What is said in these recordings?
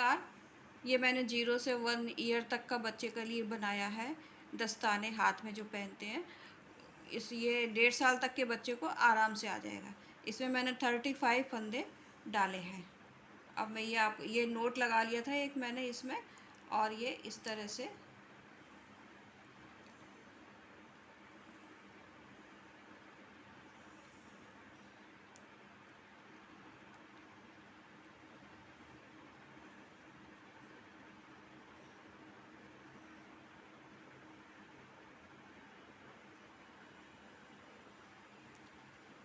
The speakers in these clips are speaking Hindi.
नमस्कार। ये मैंने 0 से 1 ईयर तक का बच्चे के लिए बनाया है, दस्ताने हाथ में जो पहनते हैं। ये 1.5 साल तक के बच्चे को आराम से आ जाएगा। इसमें मैंने 35 फंदे डाले हैं। अब मैं ये नोट लगा लिया था एक मैंने इसमें, और ये इस तरह से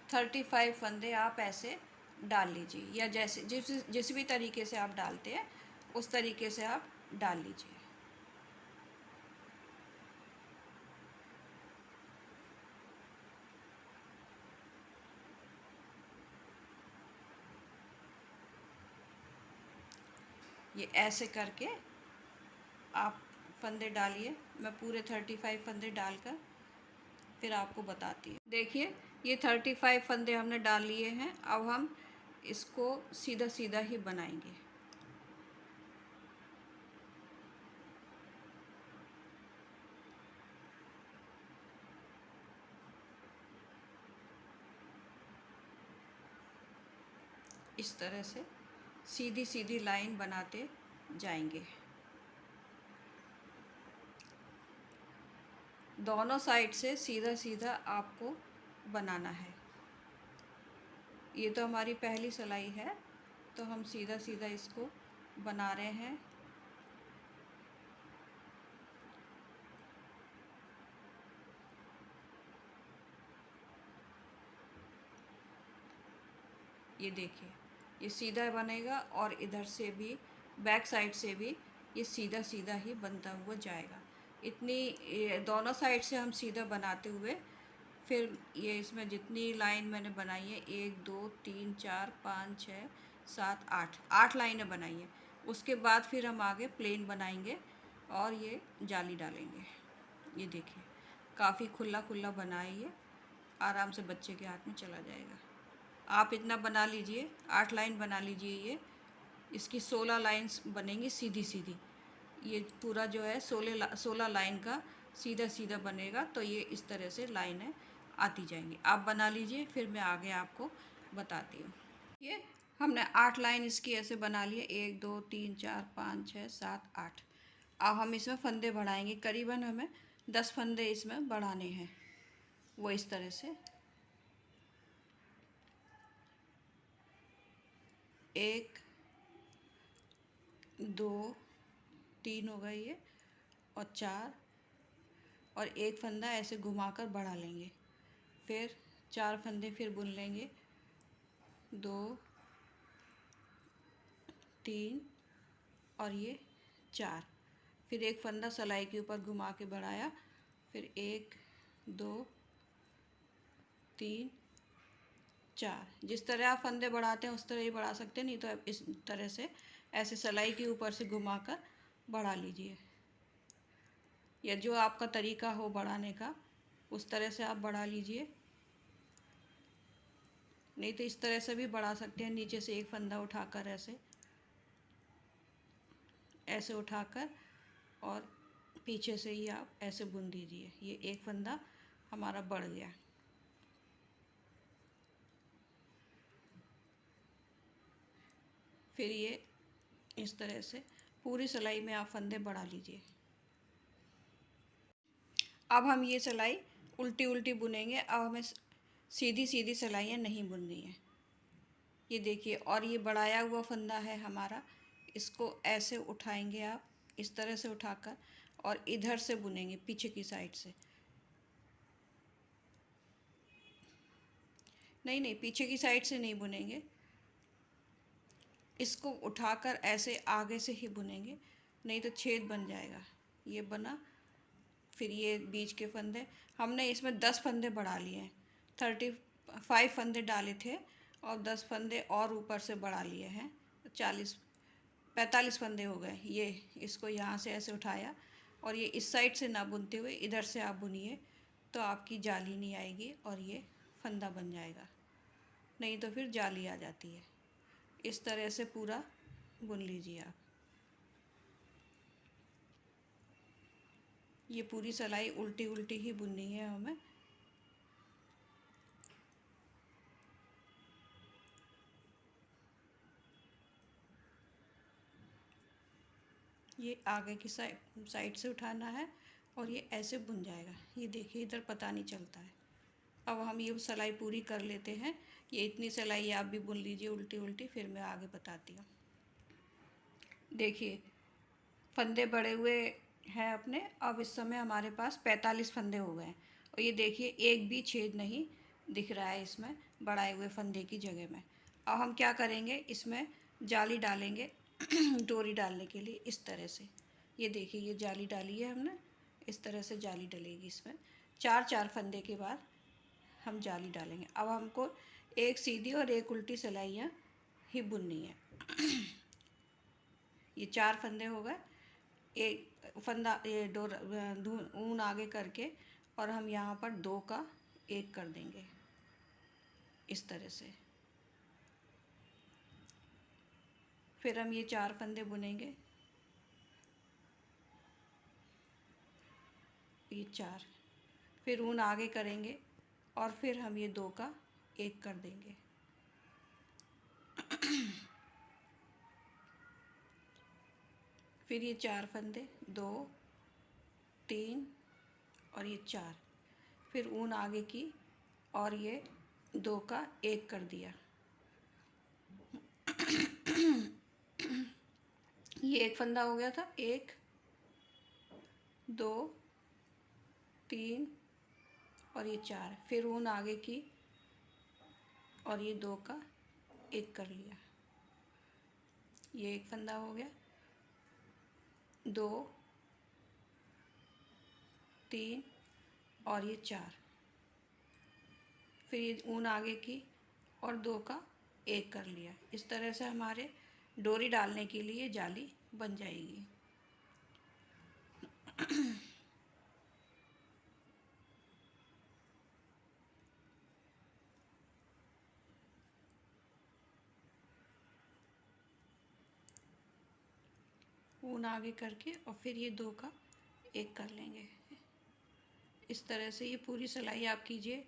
35 फंदे आप ऐसे डाल लीजिए, या जैसे जिस भी तरीके से आप डालते हैं उस तरीके से आप डाल लीजिए। ये ऐसे करके आप फंदे डालिए। मैं पूरे 35 फंदे डालकर फिर आपको बताती हूँ। देखिए, ये 35 फंदे हमने डाल लिए हैं। अब हम इसको सीधा सीधा ही बनाएंगे। इस तरह से सीधी सीधी लाइन बनाते जाएंगे। दोनों साइड से सीधा सीधा आपको बनाना है। ये तो हमारी पहली सिलाई है, तो हम सीधा सीधा इसको बना रहे हैं। ये देखिए, ये सीधा बनेगा और इधर से भी बैक साइड से भी ये सीधा सीधा ही बनता हुआ जाएगा। दोनों साइड से हम सीधा बनाते हुए फिर ये इसमें जितनी लाइन मैंने बनाई है, 1 2 3 4 5 6 7 8 लाइनें बनाई हैं। उसके बाद फिर हम आगे प्लेन बनाएंगे और ये जाली डालेंगे। ये देखिए, काफ़ी खुला खुला बना है, ये आराम से बच्चे के हाथ में चला जाएगा। आप इतना बना लीजिए, 8 लाइन बना लीजिए। ये इसकी 16 लाइन्स बनेंगी सीधी सीधी। ये पूरा जो है 16 लाइन का सीधा सीधा बनेगा। तो ये इस तरह से लाइनें आती जाएंगी। आप बना लीजिए, फिर मैं आगे आपको बताती हूँ। ये हमने 8 लाइन इसकी ऐसे बना लिए, 1 2 3 4 5 6 7 8। अब हम इसमें फंदे बढ़ाएंगे। करीबन हमें 10 फंदे इसमें बढ़ाने हैं। वो इस तरह से 1 2 3 हो गए ये, और 4, और एक फंदा ऐसे घुमाकर बढ़ा लेंगे। फिर 4 फंदे फिर बुन लेंगे, 2 3 और ये 4। फिर एक फंदा सिलाई के ऊपर घुमा के बढ़ाया, फिर 1 2 3 4। जिस तरह आप फंदे बढ़ाते हैं उस तरह ही बढ़ा सकते हैं, नहीं तो इस तरह से ऐसे सिलाई के ऊपर से घुमाकर बढ़ा लीजिए, या जो आपका तरीका हो बढ़ाने का उस तरह से आप बढ़ा लीजिए। नहीं तो इस तरह से भी बढ़ा सकते हैं, नीचे से एक फंदा उठाकर ऐसे ऐसे उठाकर, और पीछे से ही आप ऐसे बुन दीजिए। ये एक फंदा हमारा बढ़ गया। फिर ये इस तरह से पूरी सिलाई में आप फंदे बढ़ा लीजिए। अब हम ये सिलाई उल्टी उल्टी बुनेंगे। अब हमें सीधी सीधी सिलाइयाँ नहीं बुननी है। ये देखिए, और ये बढ़ाया हुआ फंदा है हमारा, इसको ऐसे उठाएंगे आप, इस तरह से उठाकर, और इधर से बुनेंगे पीछे की साइड से। नहीं नहीं, पीछे की साइड से नहीं बुनेंगे, इसको उठाकर ऐसे आगे से ही बुनेंगे, नहीं तो छेद बन जाएगा। ये बना। फिर ये बीच के फंदे हमने इसमें 10 फंदे बढ़ा लिए हैं। 35 फंदे डाले थे और 10 फंदे और ऊपर से बढ़ा लिए हैं। 45 फंदे हो गए। ये इसको यहाँ से ऐसे उठाया, और ये इस साइड से ना बुनते हुए इधर से आप बुनिए, तो आपकी जाली नहीं आएगी और ये फंदा बन जाएगा। नहीं तो फिर जाली आ जाती है। इस तरह से पूरा बुन लीजिए आप। ये पूरी सिलाई उल्टी उल्टी ही बुननी है हमें। ये आगे की साइड से उठाना है और ये ऐसे बुन जाएगा। ये देखिए इधर पता नहीं चलता है। अब हम ये सिलाई पूरी कर लेते हैं। ये इतनी सिलाई आप भी बुन लीजिए उल्टी उल्टी, फिर मैं आगे बताती हूँ। देखिए फंदे बड़े हुए हैं अपने। अब इस समय हमारे पास 45 फंदे हो गए हैं और ये देखिए एक भी छेद नहीं दिख रहा है इसमें बढ़ाए हुए फंदे की जगह में। अब हम क्या करेंगे, इसमें जाली डालेंगे डोरी डालने के लिए इस तरह से। ये देखिए ये जाली डाली है हमने, इस तरह से जाली डलेगी इसमें। चार चार फंदे के बाद हम जाली डालेंगे। अब हमको एक सीधी और एक उल्टी सिलाइयाँ ही बुननी है। ये 4 फंदे हो गए। एक फंदा ये डोर ऊन आगे करके और हम यहाँ पर 2 का 1 कर देंगे इस तरह से। फिर हम ये 4 फंदे बुनेंगे, ये 4। फिर ऊन आगे करेंगे और फिर हम ये 2 का 1 कर देंगे। फिर ये 4 फंदे 2 3 और ये 4। फिर ऊन आगे की और ये 2 का 1 कर दिया। ये एक फंदा हो गया था, 1 2 3 और ये 4। फिर ऊन आगे की और ये 2 का 1 कर लिया। ये एक फंदा हो गया, 2 3 और ये 4। फिर ये ऊन आगे की और 2 का 1 कर लिया। इस तरह से हमारे डोरी डालने के लिए जाली बन जाएगी। ऊन आगे करके और फिर ये 2 का 1 कर लेंगे। इस तरह से ये पूरी सिलाई आप कीजिए।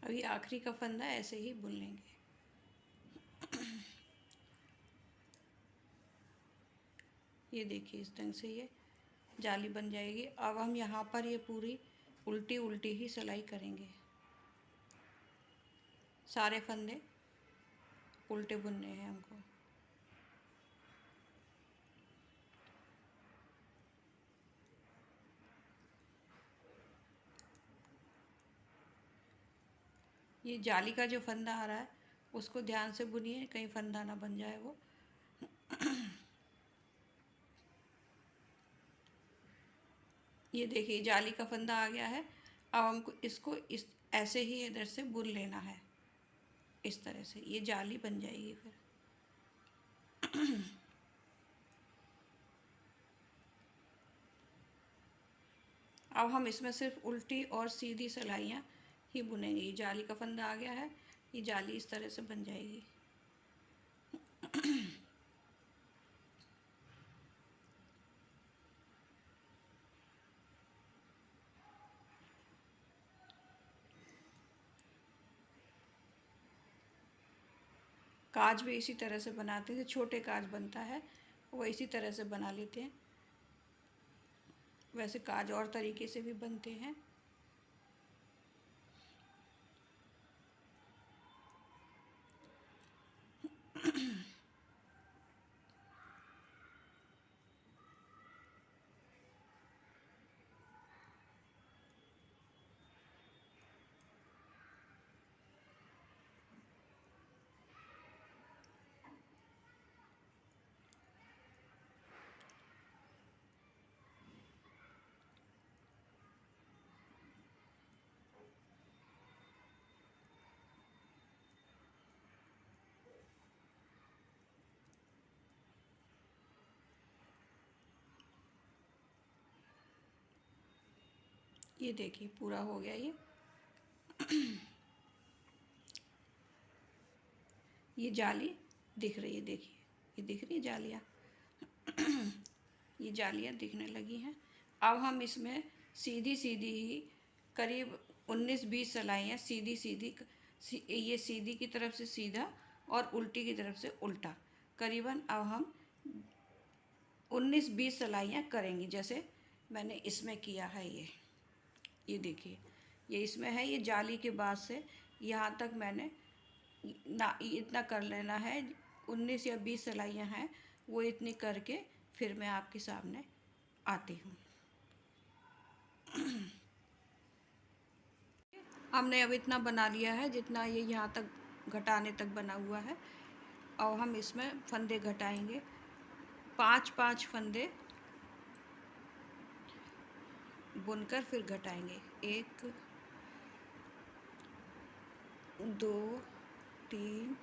अभी आखिरी का फंदा ऐसे ही बुन लेंगे। ये देखिए इस ढंग से ये जाली बन जाएगी। अब हम यहाँ पर ये पूरी उल्टी उल्टी ही सिलाई करेंगे। सारे फंदे उल्टे बुनने हैं हमको। ये जाली का जो फंदा आ रहा है उसको ध्यान से बुनिए, कहीं फंदा ना बन जाए वो। ये देखिए जाली का फंदा आ गया है। अब हमको इसको इस ऐसे ही इधर से बुन लेना है इस तरह से। ये जाली बन जाएगी फिर। अब हम इसमें सिर्फ उल्टी और सीधी सिलाइयाँ ही बुनेंगे। ये जाली का फंदा आ गया है, ये जाली इस तरह से बन जाएगी। काज भी इसी तरह से बनाते हैं, छोटे काज बनता है वो इसी तरह से बना लेते हैं। वैसे काज और तरीके से भी बनते हैं। ये देखिए पूरा हो गया ये जाली दिख रही है, देखिए ये दिख रही है जालियाँ। ये जालियाँ दिखने लगी हैं। अब हम इसमें सीधी सीधी ही करीब 19-20 सिलाइयाँ सीधी सीधी, ये सीधी की तरफ से सीधा और उल्टी की तरफ से उल्टा, करीबन अब हम 19-20 सिलाइयाँ करेंगे, जैसे मैंने इसमें किया है। ये देखिए ये इसमें है, ये जाली के बाद से यहाँ तक मैंने ना इतना कर लेना है। 19 या 20 सिलाइयाँ हैं, वो इतनी करके फिर मैं आपके सामने आती हूँ। हमने अब इतना बना लिया है जितना ये यहाँ तक घटाने तक बना हुआ है। और हम इसमें फंदे घटाएंगे, 5-5 फंदे बुनकर फिर घटाएंगे। 1 2 3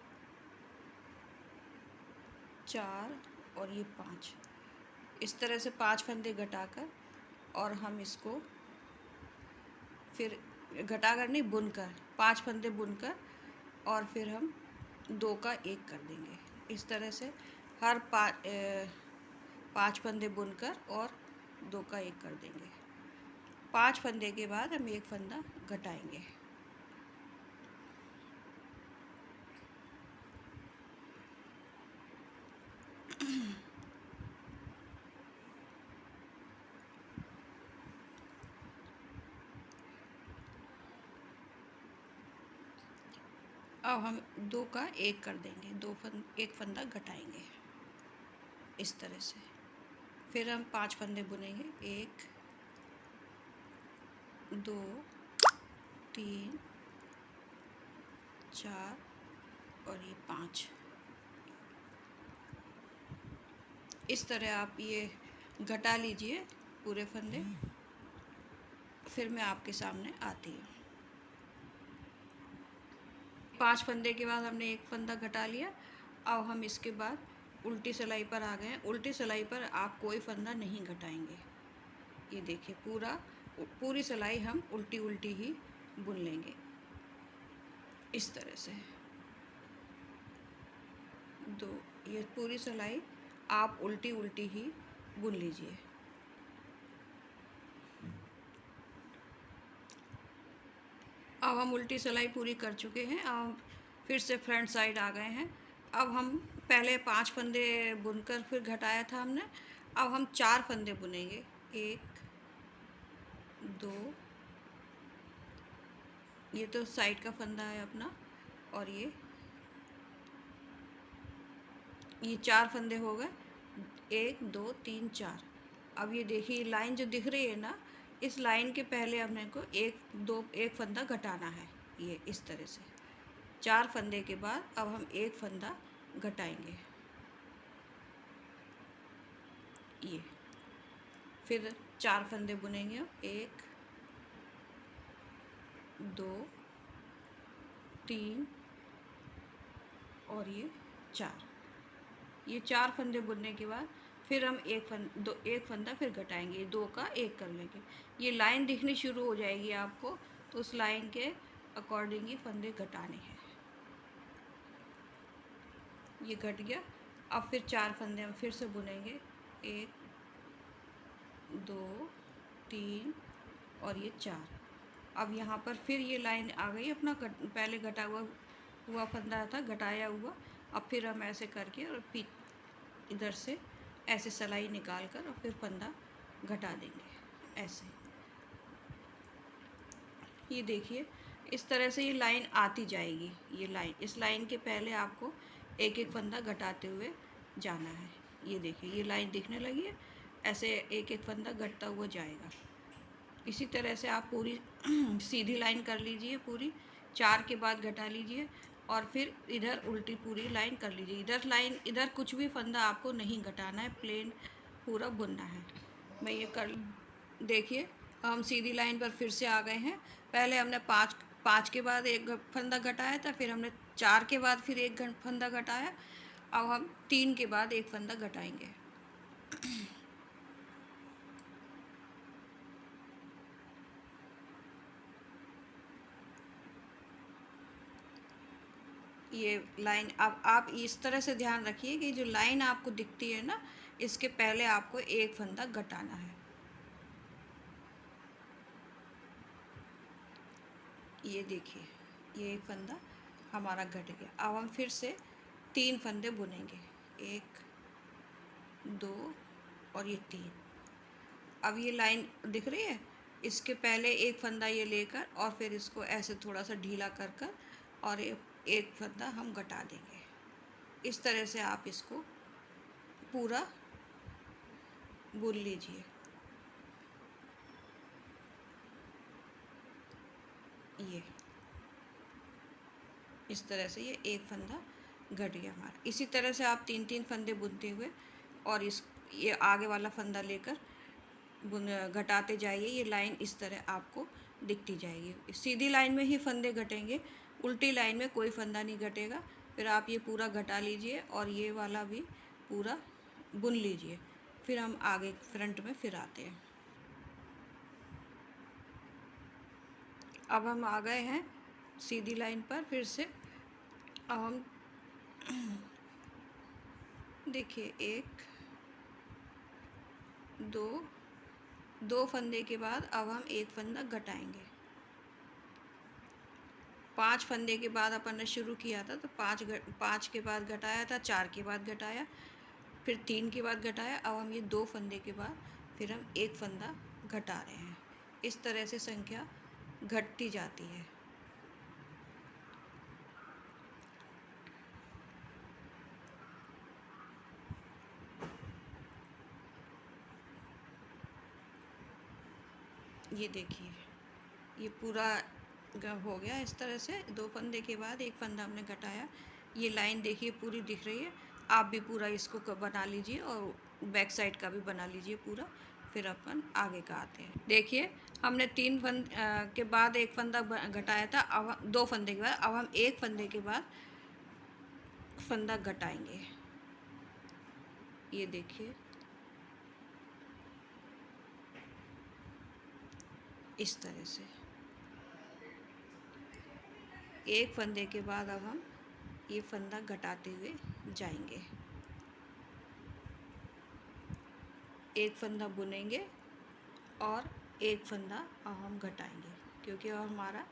4 और ये 5, इस तरह से 5 फंदे घटाकर, और हम इसको फिर घटाकर नहीं, बुनकर 5 फंदे बुनकर, और फिर हम 2 का 1 कर देंगे। इस तरह से हर 5 फंदे बुनकर और 2 का 1 कर देंगे। 5 फंदे के बाद हम 1 फंदा घटाएंगे। अब हम 2 का 1 कर देंगे, 1 फंदा घटाएंगे इस तरह से। फिर हम 5 फंदे बुनेंगे, 1 2 3 4 और ये 5। इस तरह आप ये घटा लीजिए पूरे फंदे। फिर मैं आपके सामने आती हूँ। 5 फंदे के बाद हमने 1 फंदा घटा लिया। अब हम इसके बाद उल्टी सिलाई पर आ गए हैं। उल्टी सिलाई पर आप कोई फंदा नहीं घटाएंगे। ये देखिए पूरी सिलाई हम उल्टी उल्टी ही बुन लेंगे इस तरह से। ये पूरी सिलाई आप उल्टी उल्टी ही बुन लीजिए। अब हम उल्टी सिलाई पूरी कर चुके हैं। अब फिर से फ्रंट साइड आ गए हैं। अब हम पहले 5 फंदे बुनकर फिर घटाया था हमने। अब हम 4 फंदे बुनेंगे, 1 2, ये तो साइड का फंदा है अपना, और ये 4 फंदे हो गए, 1 2 3 4। अब ये देखिए लाइन जो दिख रही है ना, इस लाइन के पहले हमने को 1 फंदा घटाना है। ये इस तरह से 4 फंदे के बाद अब हम 1 फंदा घटाएंगे। ये फिर 4 फंदे बुनेंगे, 1 2 3 और ये 4। ये 4 फंदे बुनने के बाद फिर हम 1 फंदा फिर घटाएंगे, 2 का 1 कर लेंगे। ये लाइन दिखनी शुरू हो जाएगी आपको, तो उस लाइन के अकॉर्डिंग ही फंदे घटाने हैं। ये घट गया। अब फिर 4 फंदे हम फिर से बुनेंगे, 1 2 3 और ये 4। अब यहाँ पर फिर ये लाइन आ गई अपना पहले घटा हुआ फंदा था घटाया हुआ। अब फिर हम ऐसे करके और इधर से ऐसे सिलाई निकाल कर और फिर फंदा घटा देंगे ऐसे। ये देखिए इस तरह से ये लाइन आती जाएगी। ये लाइन, इस लाइन के पहले आपको 1 फंदा घटाते हुए जाना है। ये देखिए ये लाइन दिखने लगी है, ऐसे 1 फंदा घटता हुआ जाएगा। इसी तरह से आप पूरी सीधी लाइन कर लीजिए, पूरी 4 के बाद घटा लीजिए, और फिर इधर उल्टी पूरी लाइन कर लीजिए। इधर कुछ भी फंदा आपको नहीं घटाना है, प्लेन पूरा बुनना है। मैं ये कर देखिए हम सीधी लाइन पर फिर से आ गए हैं। पहले हमने 5 के बाद 1 फंदा घटाया था, फिर हमने 4 के बाद फिर 1 फंदा घटाया। अब हम 3 के बाद 1 फंदा घटाएंगे। ये लाइन अब आप इस तरह से ध्यान रखिए कि जो लाइन आपको दिखती है ना, इसके पहले आपको एक फंदा घटाना है। ये देखिए, ये एक फंदा हमारा घट गया। अब हम फिर से 3 फंदे बुनेंगे, 1 2 और ये 3। अब ये लाइन दिख रही है, इसके पहले एक फंदा ये लेकर और फिर इसको ऐसे थोड़ा सा ढीला कर कर और एक फंदा हम घटा देंगे। इस तरह से आप इसको पूरा बुन लीजिए। ये इस तरह से ये एक फंदा घट गया हमारा। इसी तरह से आप 3-3 फंदे बुनते हुए और इस ये आगे वाला फंदा लेकर बुन घटाते जाइए। ये लाइन इस तरह आपको दिखती जाएगी। सीधी लाइन में ही फंदे घटेंगे, उल्टी लाइन में कोई फंदा नहीं घटेगा। फिर आप ये पूरा घटा लीजिए और ये वाला भी पूरा बुन लीजिए। फिर हम आगे फ्रंट में फिर आते हैं। अब हम आ गए हैं सीधी लाइन पर फिर से। अब हम देखिए, 1 2 फंदे के बाद अब हम एक फंदा घटाएंगे। 5 फंदे के बाद अपन ने शुरू किया था, तो 5 के बाद घटाया था, 4 के बाद घटाया, फिर 3 के बाद घटाया। अब हम ये 2 फंदे के बाद फिर हम एक फंदा घटा रहे हैं। इस तरह से संख्या घटती जाती है। ये देखिए, ये पूरा हो गया। इस तरह से 2 फंदे के बाद एक फंदा हमने घटाया। ये लाइन देखिए पूरी दिख रही है। आप भी पूरा इसको बना लीजिए और बैक साइड का भी बना लीजिए पूरा। फिर अपन आगे का आते हैं। देखिए, हमने 3 फंद के बाद एक फंदा घटाया था। अब 2 फंदे के बाद अब हम एक फंदे के बाद फंदा घटाएंगे। ये देखिए, इस तरह से एक फंदे के बाद अब हम ये फंदा घटाते हुए जाएंगे। एक फंदा बुनेंगे और एक फंदा अब हम घटाएंगे, क्योंकि अब हमारा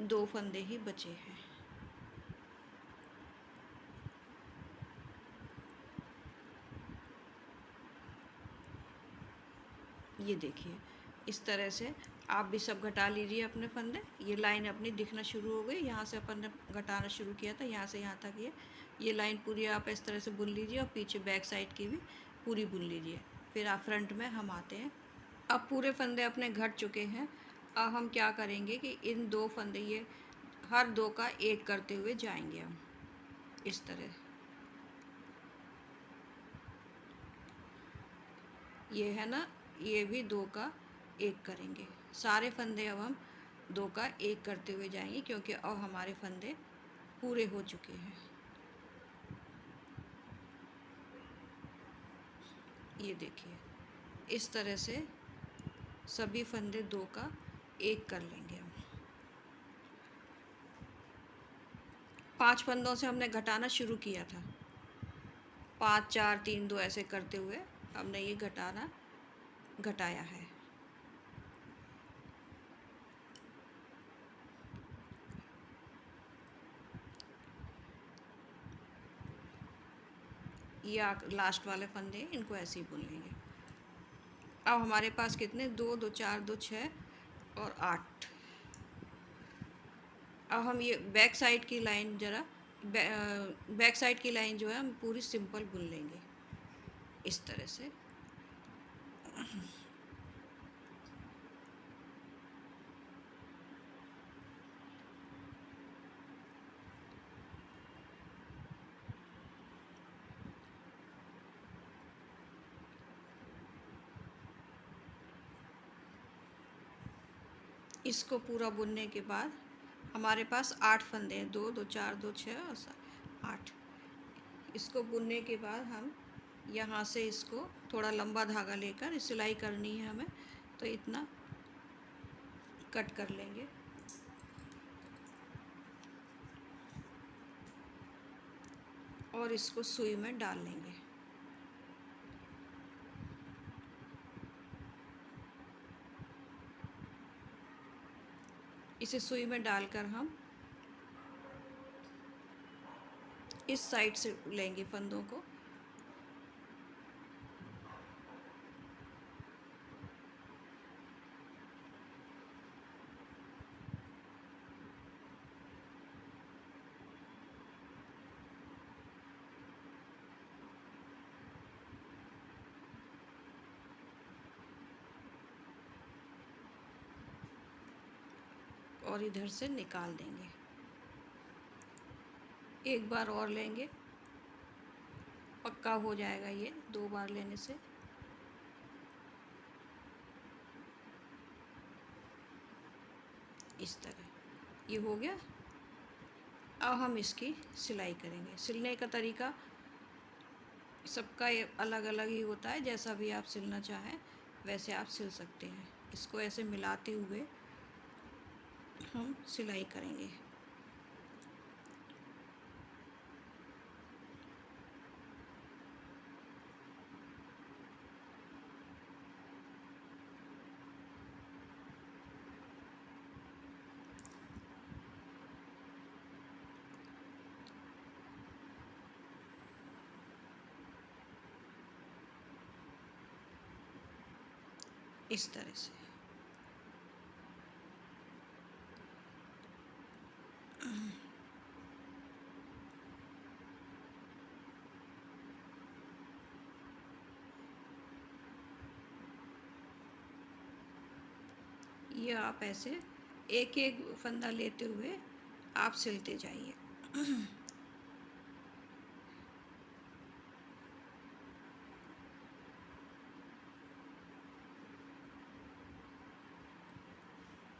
2 फंदे ही बचे हैं। ये देखिए, इस तरह से आप भी सब घटा लीजिए अपने फंदे। ये लाइन अपनी दिखना शुरू हो गई। यहाँ से अपन ने घटाना शुरू किया था, यहाँ से यहाँ तक ये लाइन पूरी आप इस तरह से बुन लीजिए और पीछे बैक साइड की भी पूरी बुन लीजिए। फिर आप फ्रंट में हम आते हैं। अब पूरे फंदे अपने घट चुके हैं। अब हम क्या करेंगे कि इन 2 फंदे, ये हर 2 का एक करते हुए जाएंगे हम इस तरह। ये है ना, ये भी 2 का एक करेंगे। सारे फंदे अब हम 2 का एक करते हुए जाएंगे, क्योंकि अब हमारे फंदे पूरे हो चुके हैं। ये देखिए, इस तरह से सभी फंदे 2 का एक कर लेंगे हम। 5 फंदों से हमने घटाना शुरू किया था। 5 4 3 2 ऐसे करते हुए हमने ये घटाया है। ये लास्ट वाले फंदे, इनको ऐसे ही बुन लेंगे। अब हमारे पास कितने, 2 2 4 2 6 और 8। अब हम ये बैक साइड की लाइन ज़रा बैक साइड की लाइन जो है हम पूरी सिंपल बुन लेंगे इस तरह से। इसको पूरा बुनने के बाद हमारे पास 8 फंदे हैं, 2 2 4 2 6 और 8। इसको बुनने के बाद हम यहाँ से इसको थोड़ा लंबा धागा लेकर सिलाई करनी है हमें, तो इतना कट कर लेंगे। और इसको सुई में डाल लेंगे। इसे सुई में डालकर हम इस साइड से लेंगे फंदों को। और इधर से निकाल देंगे। एक बार और लेंगे, पक्का हो जाएगा ये 2 बार लेने से। इस तरह ये हो गया। अब हम इसकी सिलाई करेंगे। सिलने का तरीका सबका अलग अलग ही होता है, जैसा भी आप सिलना चाहें वैसे आप सिल सकते हैं। इसको ऐसे मिलाते हुए हम सिलाई करेंगे। इस तरह से ये आप ऐसे एक एक फंदा लेते हुए आप सिलते जाइए।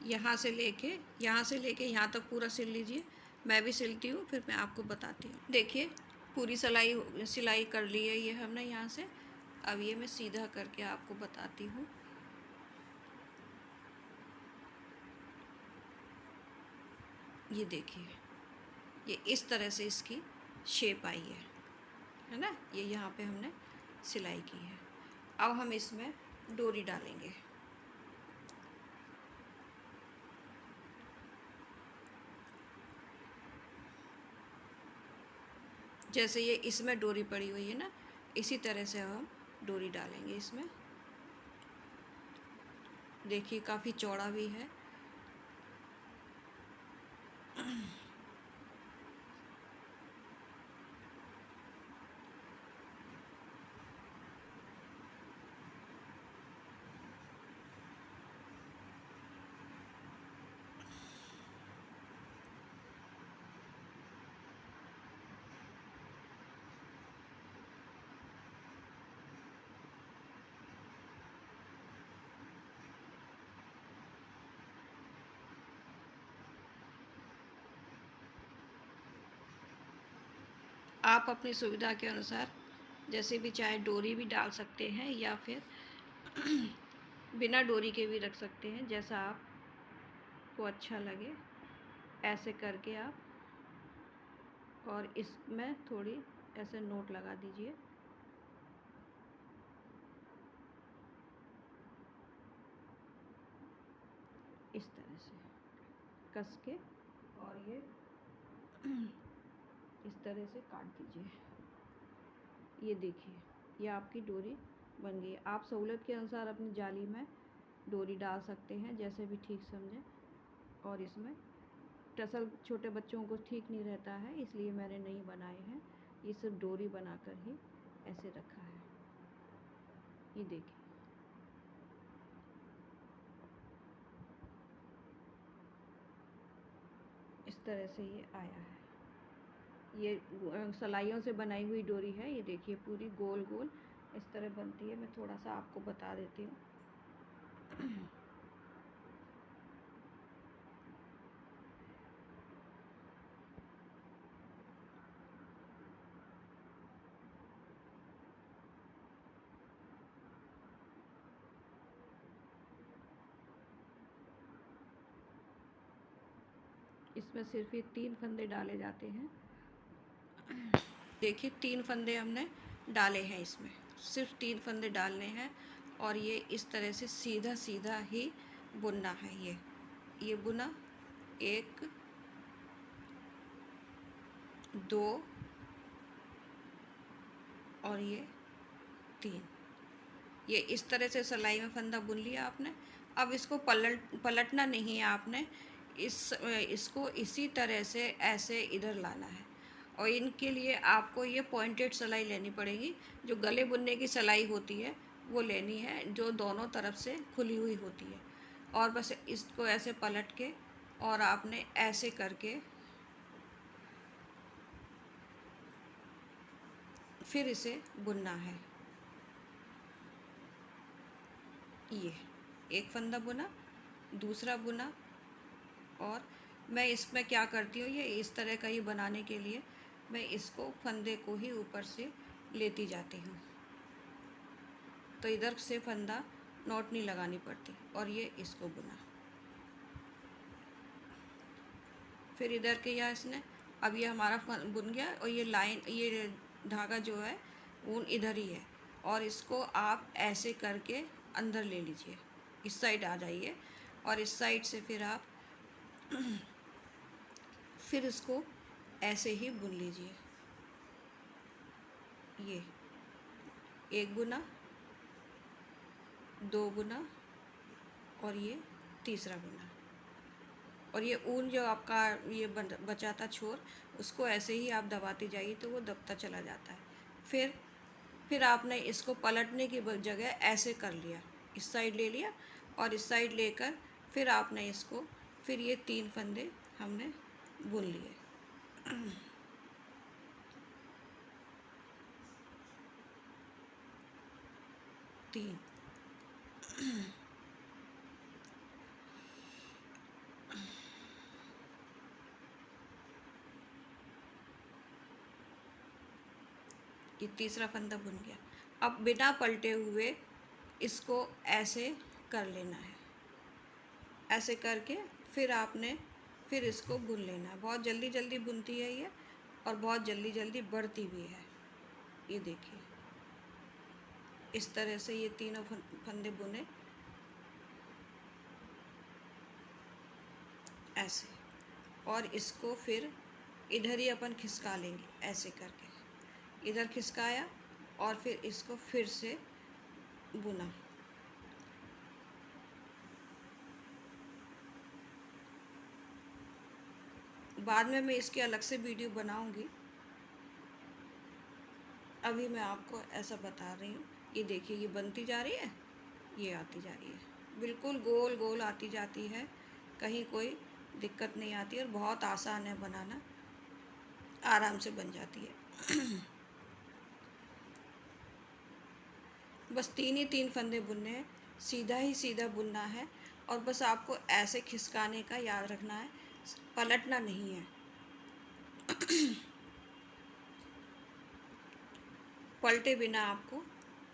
यहाँ से लेके यहाँ तक पूरा सिल लीजिए। मैं भी सिलती हूँ, फिर मैं आपको बताती हूँ। देखिए पूरी सिलाई कर ली है ये हमने यहाँ से। अब ये मैं सीधा करके आपको बताती हूँ। ये देखिए, ये इस तरह से इसकी शेप आई है ना। ये यहाँ पे हमने सिलाई की है। अब हम इसमें डोरी डालेंगे। जैसे ये इसमें डोरी पड़ी हुई है ना, इसी तरह से हम डोरी डालेंगे इसमें। देखिए काफ़ी चौड़ा भी है। आप अपनी सुविधा के अनुसार जैसे भी चाहे डोरी भी डाल सकते हैं, या फिर बिना डोरी के भी रख सकते हैं, जैसा आपको अच्छा लगे। ऐसे करके आप, और इसमें थोड़ी ऐसे नोट लगा दीजिए। इस तरह से कस के, और ये इस तरह से काट दीजिए। ये देखिए, ये आपकी डोरी बन गई। आप सहूलत के अनुसार अपनी जाली में डोरी डाल सकते हैं, जैसे भी ठीक समझें। और इसमें टसल छोटे बच्चों को ठीक नहीं रहता है, इसलिए मैंने नहीं बनाए हैं। ये सिर्फ डोरी बनाकर ही ऐसे रखा है। ये देखिए, इस तरह से ये आया है। ये सलाइयों से बनाई हुई डोरी है। ये देखिए पूरी गोल गोल इस तरह बनती है। मैं थोड़ा सा आपको बता देती हूँ। इसमें सिर्फ ये 3 फंदे डाले जाते हैं। देखिए 3 फंदे हमने डाले हैं इसमें, सिर्फ 3 फंदे डालने हैं और ये इस तरह से सीधा सीधा ही बुनना है। ये बुना, 1 2 और ये 3। ये इस तरह से सिलाई में फंदा बुन लिया आपने। अब इसको पलटना नहीं है आपने, इसको इसी तरह से ऐसे इधर लाना है। और इनके लिए आपको ये पॉइंटेड सिलाई लेनी पड़ेगी। जो गले बुनने की सिलाई होती है वो लेनी है, जो दोनों तरफ से खुली हुई होती है। और बस इसको ऐसे पलट के और आपने ऐसे करके फिर इसे बुनना है। ये एक फंदा बुना, दूसरा बुना, और मैं इसमें क्या करती हूँ, ये इस तरह का ही बनाने के लिए मैं इसको फंदे को ही ऊपर से लेती जाती हूँ, तो इधर से फंदा नॉट नहीं लगानी पड़ती। और ये इसको बुना, फिर इधर के यहाँ इसने, अब ये हमारा बुन गया और ये लाइन, ये धागा जो है ऊन इधर ही है। और इसको आप ऐसे करके अंदर ले लीजिए, इस साइड आ जाइए और इस साइड से फिर आप फिर इसको ऐसे ही बुन लीजिए। ये एक बुना, 2 बुना और ये तीसरा बुना। और ये ऊन जो आपका ये बचा था छोर, उसको ऐसे ही आप दबाते जाइए तो वो दबता चला जाता है। फिर आपने इसको पलटने की जगह ऐसे कर लिया, इस साइड ले लिया और इस साइड लेकर फिर आपने इसको, फिर ये 3 फंदे हमने बुन लिए। तीन, ये तीसरा फंदा बुन गया। अब बिना पलटे हुए इसको ऐसे कर लेना है, ऐसे करके फिर आपने फिर इसको बुन लेना है। बहुत जल्दी जल्दी बुनती है ये और बहुत जल्दी जल्दी बढ़ती भी है। ये देखिए इस तरह से ये तीनों फंदे बुने ऐसे, और इसको फिर इधर ही अपन खिसका लेंगे ऐसे करके। इधर खिसकाया और फिर इसको फिर से बुना। बाद में मैं इसकी अलग से वीडियो बनाऊंगी, अभी मैं आपको ऐसा बता रही हूँ। ये देखिए ये बनती जा रही है, ये आती जा रही है, बिल्कुल गोल गोल आती जाती है, कहीं कोई दिक्कत नहीं आती और बहुत आसान है बनाना, आराम से बन जाती है। बस 3 ही 3 फंदे बुनने हैं, सीधा ही सीधा बुनना है और बस आपको ऐसे खिसकाने का याद रखना है, पलटना नहीं है। पलटे बिना आपको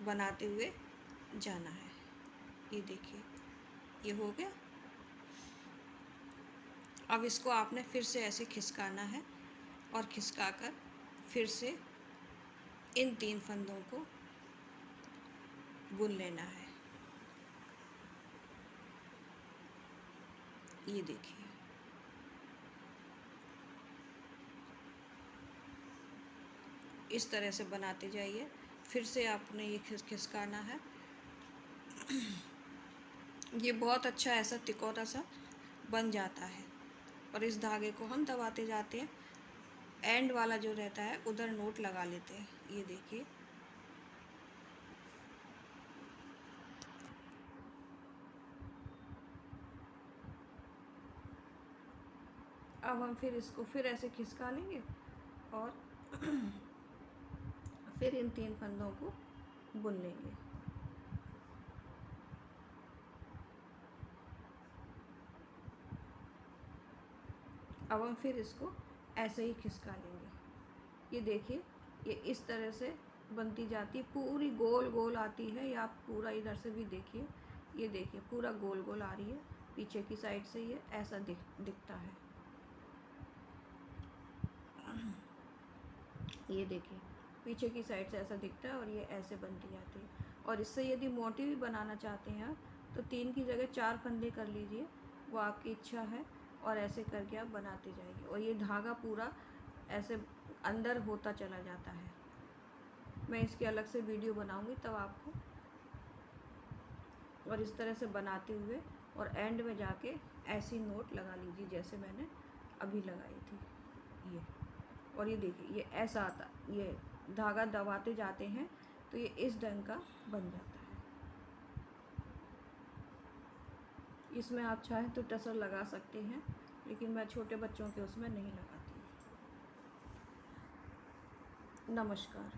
बनाते हुए जाना है। ये देखिए ये हो गया। अब इसको आपने फिर से ऐसे खिसकाना है और खिसका कर फिर से इन 3 फंदों को बुन लेना है। ये देखिए इस तरह से बनाते जाइए, फिर से आपने ये खिसकाना है। ये बहुत अच्छा ऐसा तिकोना सा बन जाता है और इस धागे को हम दबाते जाते हैं, एंड वाला जो रहता है उधर नोट लगा लेते हैं। ये देखिए अब हम फिर इसको फिर ऐसे खिसका लेंगे और फिर इन 3 फंदों को बुन लेंगे। अब हम फिर इसको ऐसे ही खिसका लेंगे। ये देखिए ये इस तरह से बनती जाती है, पूरी गोल गोल आती है। या आप पूरा इधर से भी देखिए, ये देखिए पूरा गोल गोल आ रही है, पीछे की साइड से ये ऐसा दिखता है। ये देखिए पीछे की साइड से ऐसा दिखता है और ये ऐसे बनती जाती है। और इससे यदि मोटी भी बनाना चाहते हैं आप तो 3 की जगह 4 फंदे कर लीजिए, वो आपकी इच्छा है। और ऐसे करके आप बनाते जाइए और ये धागा पूरा ऐसे अंदर होता चला जाता है। मैं इसकी अलग से वीडियो बनाऊंगी तब आपको। और इस तरह से बनाते हुए और एंड में जाके ऐसी नोट लगा लीजिए जैसे मैंने अभी लगाई थी ये। और ये देखिए ये ऐसा आता, ये धागा दबाते जाते हैं तो ये इस ढंग का बन जाता है। इसमें आप चाहें तो टसर लगा सकते हैं, लेकिन मैं छोटे बच्चों के उसमें नहीं लगाती। नमस्कार।